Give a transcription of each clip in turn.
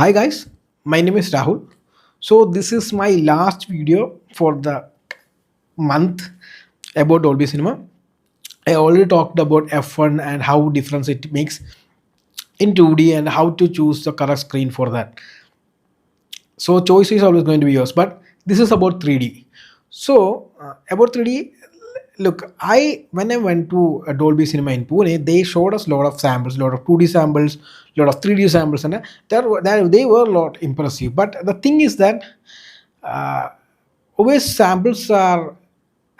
Hi guys, my name is Rahul. So this is my last video for the month about Dolby Cinema. I already talked about F1 and how difference it makes in 2D and how to choose the correct screen for that. So choice is always going to be yours, but this is about 3D. So about 3D, look, I when I went to a Dolby Cinema in Pune, they showed us a lot of samples, a lot of 2D samples, a lot of 3D samples, and they were a lot impressive. But the thing is that uh, always samples are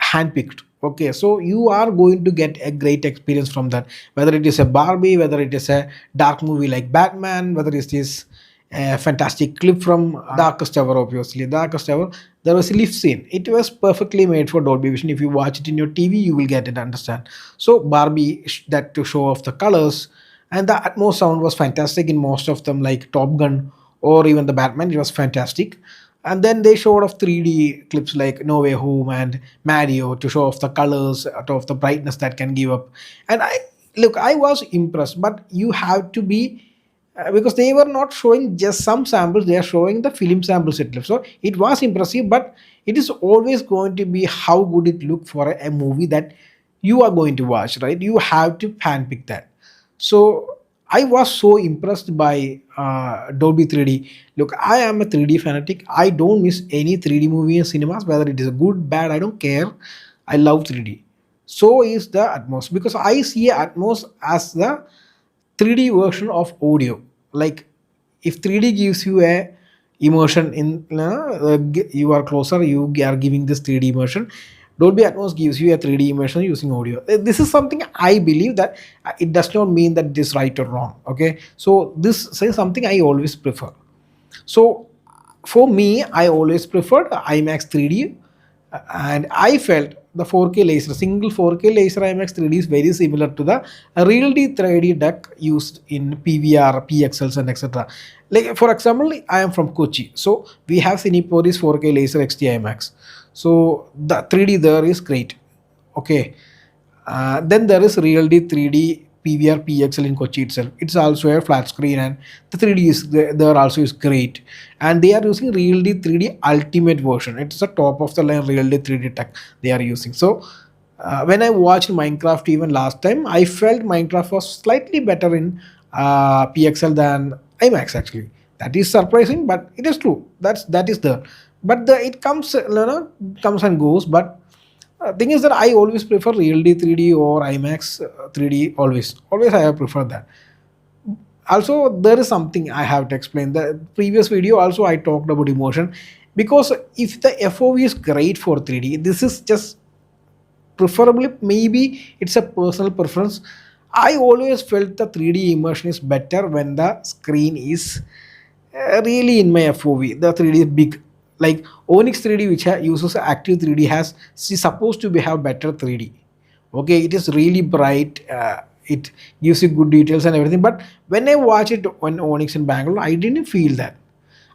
handpicked. Okay, so you are going to get a great experience from that, whether it is a Barbie, whether it is a dark movie like Batman, whether it is a fantastic clip from Darkest Hour. Obviously Darkest Hour, there was a lift scene. It was perfectly made for Dolby Vision. If you watch it in your TV, you will get it, understand. So Barbie, that to show off the colors, and the Atmos sound was fantastic in most of them, like Top Gun or even the Batman. It was fantastic. And then they showed off 3D clips like No Way Home and Mario to show off the colors, out of the brightness that can give up. And I was impressed, but you have to be because they were not showing just some samples; they are showing the film samples itself. So it was impressive, but it is always going to be how good it look for a movie that you are going to watch, right? You have to handpick that. So I was so impressed by Dolby 3D. Look, I am a 3D fanatic. I don't miss any 3D movie in cinemas, whether it is good, bad, I don't care. I love 3D. So is the Atmos, because I see Atmos as the 3D version of audio. Like if 3D gives you a immersion in you are closer, you are giving this 3D immersion. Dolby Atmos gives you a 3D immersion using audio. This is something I believe that it does not mean that it is right or wrong. Okay, so this is something I always prefer. So for me, I always preferred IMAX 3D, and I felt the 4K laser, single 4K laser IMAX 3D is very similar to the real 3D deck used in PVR, PXLs, and etc. Like for example, I am from Kochi, so we have Cinepolis 4K laser XT IMAX. So the 3D there is great. Okay, then there is Realty 3D PVR PXL in Kochi itself. It's also a flat screen, and the 3D is there also is great. And they are using Realty 3D Ultimate version. It's the top of the line Realty 3D tech they are using. So when I watched Minecraft even last time, I felt Minecraft was slightly better in PXL than IMAX actually. That is surprising, but it is true. That is there. But it comes, comes and goes. But thing is that I always prefer Real D 3D or IMAX 3D. Always I have preferred that. Also, there is something I have to explain. The previous video also I talked about emotion, because if the FOV is great for 3D, this is just preferably, maybe it's a personal preference. I always felt the 3D immersion is better when the screen is really in my FOV. The 3D is big. Like Onyx 3D, which uses active 3D, has supposed to be have better 3D. Okay, it is really bright. It gives you good details and everything. But when I watch it on Onyx in Bangalore, I didn't feel that.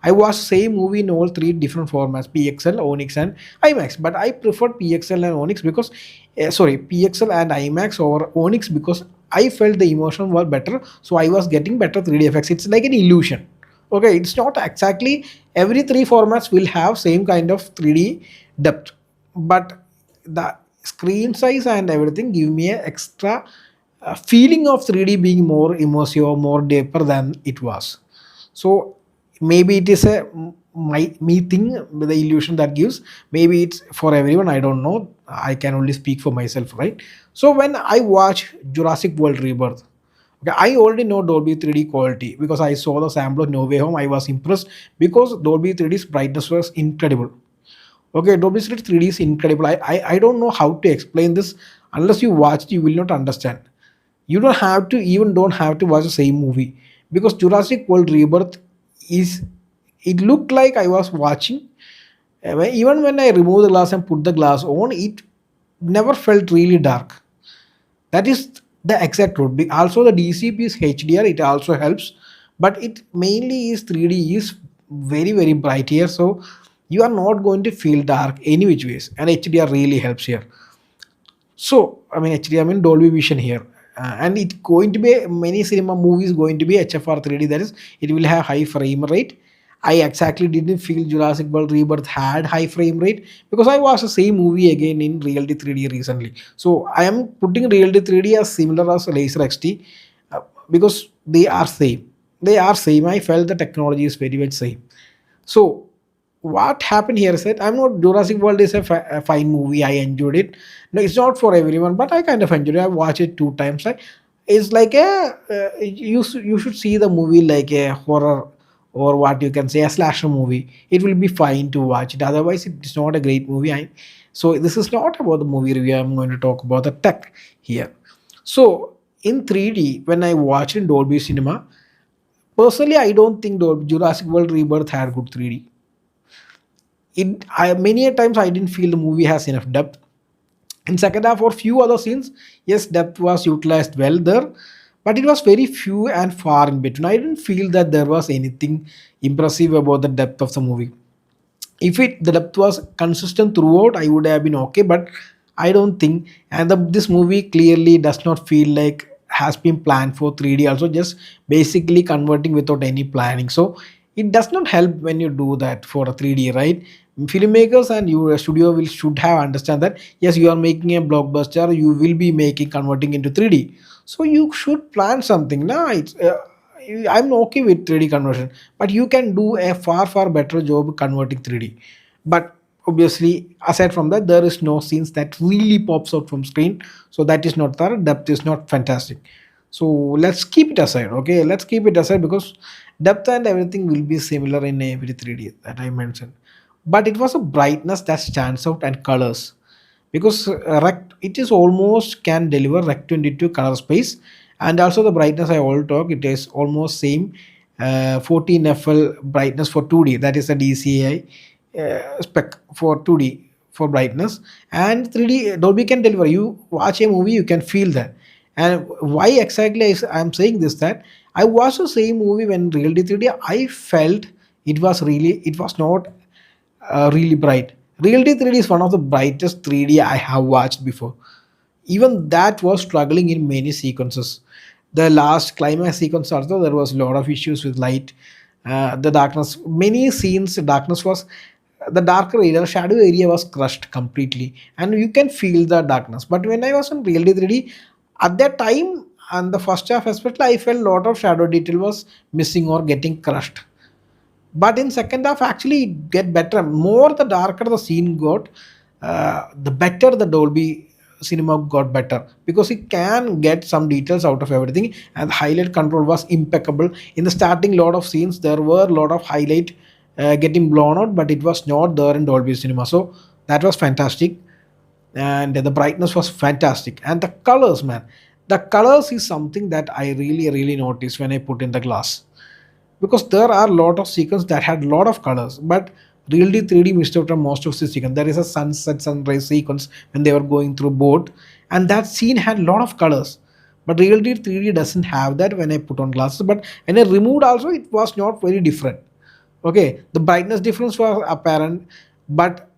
I watched same movie in all three different formats: PXL, Onyx, and IMAX. But I preferred PXL and Onyx because, PXL and IMAX over Onyx because I felt the emotion was better. So I was getting better 3D effects. It's like an illusion. Okay, it's not exactly every three formats will have same kind of 3D depth, but the screen size and everything give me a extra feeling of 3D being more immersive or more deeper than it was. So maybe it is a me thing, the illusion that gives. Maybe it's for everyone. I don't know. I can only speak for myself, right? So when I watch Jurassic World Rebirth, okay, I already know Dolby 3D quality because I saw the sample of No Way Home. I was impressed because Dolby 3D's brightness was incredible. Okay, Dolby 3D is incredible. I don't know how to explain this. Unless you watch it, you will not understand. You don't have to watch the same movie, because Jurassic World Rebirth is, it looked like I was watching. Even when I removed the glass and put the glass on, it never felt really dark. That is the exact route. Also, the DCP is HDR. It also helps, but it mainly is 3D is very bright here. So you are not going to feel dark any which ways, and HDR really helps here. So I mean HDR, I mean Dolby Vision here. and it's going to be many cinema movies going to be HFR 3D. That is, it will have high frame rate. I exactly didn't feel Jurassic World Rebirth had high frame rate because I watched the same movie again in Reality 3D recently. So I am putting Reality 3D as similar as Laser XT, because they are same. They are same. I felt the technology is very much same. So what happened here is that I'm not, Jurassic World is a fine movie. I enjoyed it. No, it's not for everyone, but I kind of enjoyed it. I watched it 2 times. Like, it's like a you should see the movie like a horror, or what you can say, a slasher movie. It will be fine to watch it. Otherwise, it's not a great movie. So this is not about the movie review. I'm going to talk about the tech here. So in 3D, when I watched in Dolby Cinema, personally, I don't think Jurassic World Rebirth had good 3D. Many a times I didn't feel the movie has enough depth. In second half or few other scenes, yes, depth was utilized well there, but it was very few and far in between. I didn't feel that there was anything impressive about the depth of the movie. If the depth was consistent throughout, I would have been okay, but I don't think. And this movie clearly does not feel like has been planned for 3D, also just basically converting without any planning. So it does not help when you do that for a 3D, right? Filmmakers and your studio will should have understand that yes, you are making a blockbuster, you will be making converting into 3D, so you should plan something. Now I'm okay with 3D conversion, but you can do a far better job converting 3D. But obviously, aside from that, there is no scenes that really pops out from screen, so that is not there. Depth is not fantastic. So let's keep it aside. Okay, let's keep it aside because depth and everything will be similar in every 3D that I mentioned. But it was a brightness that stands out and colors, because it is almost can deliver rect 22 color space, and also the brightness I all talk, it is almost same 14 FL brightness for 2D, that is a DCI spec for 2D for brightness, and 3D Dolby can deliver. You watch a movie, you can feel that. And why exactly I'm saying this, that I watched the same movie when Reality 3D, I felt it was not really bright. Reality 3D is one of the brightest 3D I have watched before. Even that was struggling in many sequences. The last climax sequence also, there was a lot of issues with light, the darkness. Many scenes, darkness was the darker area, the shadow area was crushed completely, and you can feel the darkness. But when I was in Reality 3D, at that time and the first half especially, I felt a lot of shadow detail was missing or getting crushed. But in second half actually it get better. More the darker the scene got, the better the Dolby cinema got better, because it can get some details out of everything, and highlight control was impeccable. In the starting lot of scenes there were a lot of highlight getting blown out, but it was not there in Dolby cinema, so that was fantastic. And the brightness was fantastic, and the colors, man, the colors is something that I really noticed when I put in the glass, because there are a lot of sequences that had a lot of colors, but really 3D missed out on most of the sequence. There is a sunset sunrise sequence when they were going through boat, and that scene had a lot of colors, but reality 3D doesn't have that when I put on glasses. But when I removed also, it was not very different. Okay, the brightness difference was apparent, but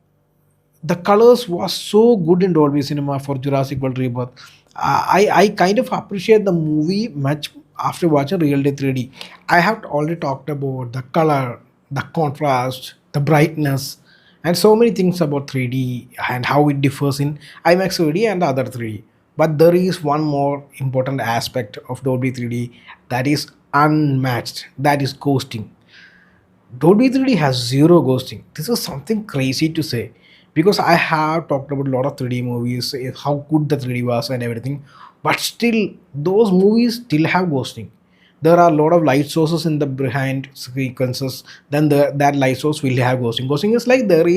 the colors was so good in Dolby Cinema for Jurassic World Rebirth. I kind of appreciate the movie much after watching Real Day 3D. I have already talked about the color, the contrast, the brightness, and so many things about 3D and how it differs in IMAX 3D and other 3D. But there is one more important aspect of Dolby 3D that is unmatched. That is ghosting. Dolby 3D has zero ghosting. This is something crazy to say, because I have talked about a lot of 3D movies, how good the 3D was and everything, but still, those movies still have ghosting. There are a lot of light sources in the behind sequences. Then that light source will have ghosting. Ghosting is like there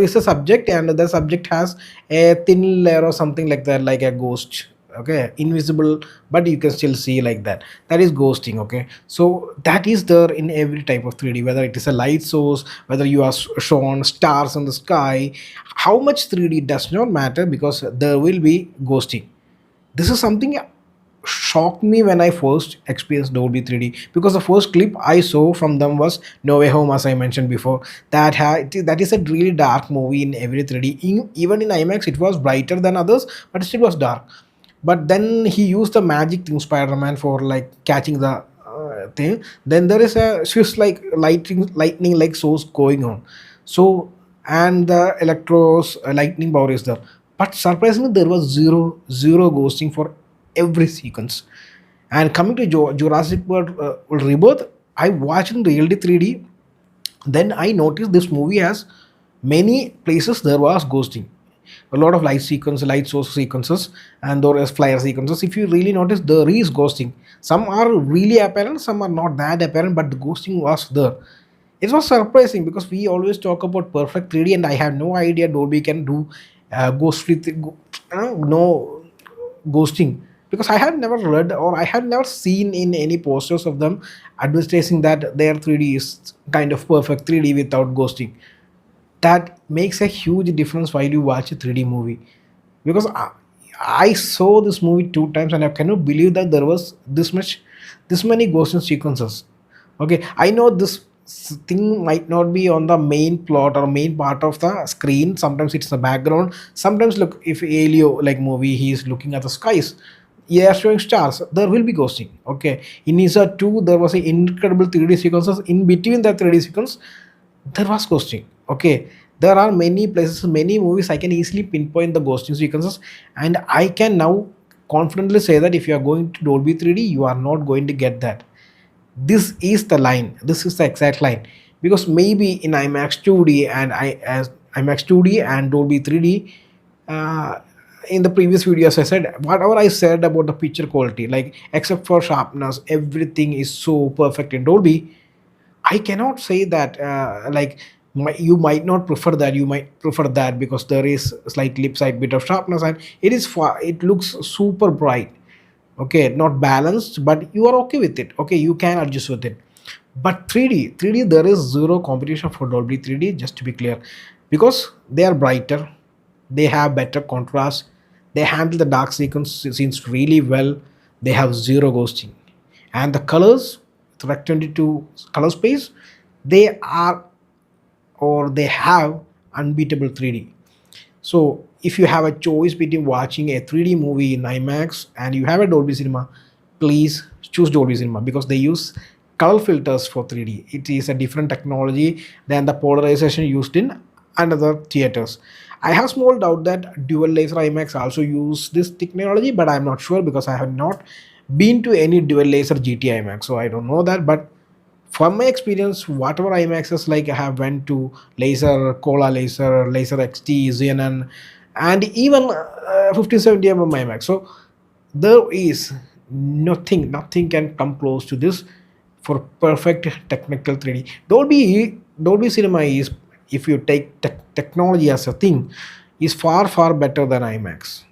is a subject, and the subject has a thin layer or something like that, like a ghost, okay, invisible, but you can still see like that. That is ghosting. Okay, so that is there in every type of 3D, whether it is a light source, whether you are shown stars in the sky, how much 3D does not matter, because there will be ghosting. This is something shocked me when I first experienced Dolby 3D, because the first clip I saw from them was No Way Home, as I mentioned before. That is a really dark movie in every 3D. Even in IMAX, it was brighter than others, but still was dark. but then he used the magic thing Spider-Man for like catching the thing. Then there is a swift like lightning like source going on. So and the electros lightning power is there, but surprisingly there was zero ghosting for every sequence. And coming to Jurassic World Rebirth, I watched in reality 3D. Then I noticed this movie has many places there was ghosting. A lot of light source sequences, and there is flyer sequences. If you really notice, there is ghosting. Some are really apparent, some are not that apparent, but the ghosting was there. It was surprising because we always talk about perfect 3D, and I have no idea Dolby can do ghost free, no ghosting, because I had never read or I had never seen in any posters of them advertising that their 3D is kind of perfect 3D without ghosting. That makes a huge difference while you watch a 3D movie, because I saw this movie two times and I cannot believe that there was this many ghosting sequences. Okay, I know this thing might not be on the main plot or main part of the screen. Sometimes it's the background. Sometimes look, if Alio like movie, he is looking at the skies. Yeah, showing stars. There will be ghosting. Okay, in Isa 2, there was a incredible 3D sequences. In between that 3D sequence, there was ghosting. Okay, there are many places, many movies I can easily pinpoint the ghosting sequences, and I can now confidently say that if you are going to Dolby 3D, you are not going to get that. This is the line, this is the exact line, because maybe in IMAX 2D and IMAX 2D and Dolby 3D, uh, in the previous videos I said whatever I said about the picture quality, like except for sharpness, everything is so perfect in Dolby. I cannot say that you might not prefer that, you might prefer that because there is slight lip side bit of sharpness and it looks super bright. Okay, not balanced, but you are okay with it. Okay, you can adjust with it. But 3D there is zero competition for Dolby 3D, just to be clear, because they are brighter, they have better contrast, they handle the dark scenes really well, they have zero ghosting, and the colors, the Rec 22 color space, they are or they have unbeatable 3D. So if you have a choice between watching a 3D movie in IMAX and you have a Dolby Cinema, please choose Dolby Cinema because they use color filters for 3D. It is a different technology than the polarization used in another theaters. I have small doubt that dual laser IMAX also use this technology, but I'm not sure because I have not been to any dual laser GT IMAX, so I don't know that. But from my experience, whatever IMAXs like I have went to laser, Cola laser, laser XT, Xenon, and even 1570 IMAX. So there is nothing can come close to this for perfect technical 3D. Dolby Cinema is, if you take technology as a thing, is far better than IMAX.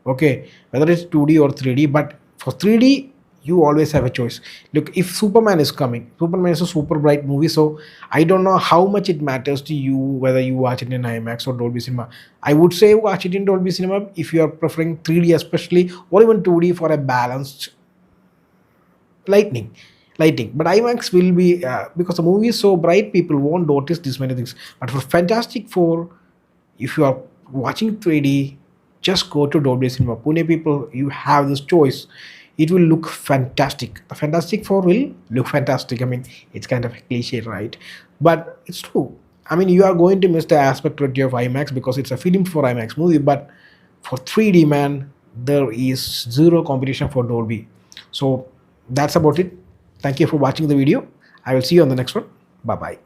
Okay, whether it's 2D or 3D, but for 3D you always have a choice. Look, if Superman is coming, Superman is a super bright movie, so I don't know how much it matters to you whether you watch it in IMAX or Dolby Cinema. I would say watch it in Dolby Cinema if you are preferring 3D especially, or even 2D for a balanced lightning lighting. But IMAX will be because the movie is so bright, people won't notice these many things. But for Fantastic Four, if you are watching 3D, just go to Dolby Cinema. Pune people, you have this choice. It will look fantastic. The Fantastic Four will look fantastic. I mean, it's kind of a cliche, right? But it's true. I mean, you are going to miss the aspect ratio of IMAX because it's a film for IMAX movie. But for 3D, man, there is zero competition for Dolby. So that's about it. Thank you for watching the video. I will see you on the next one. Bye bye.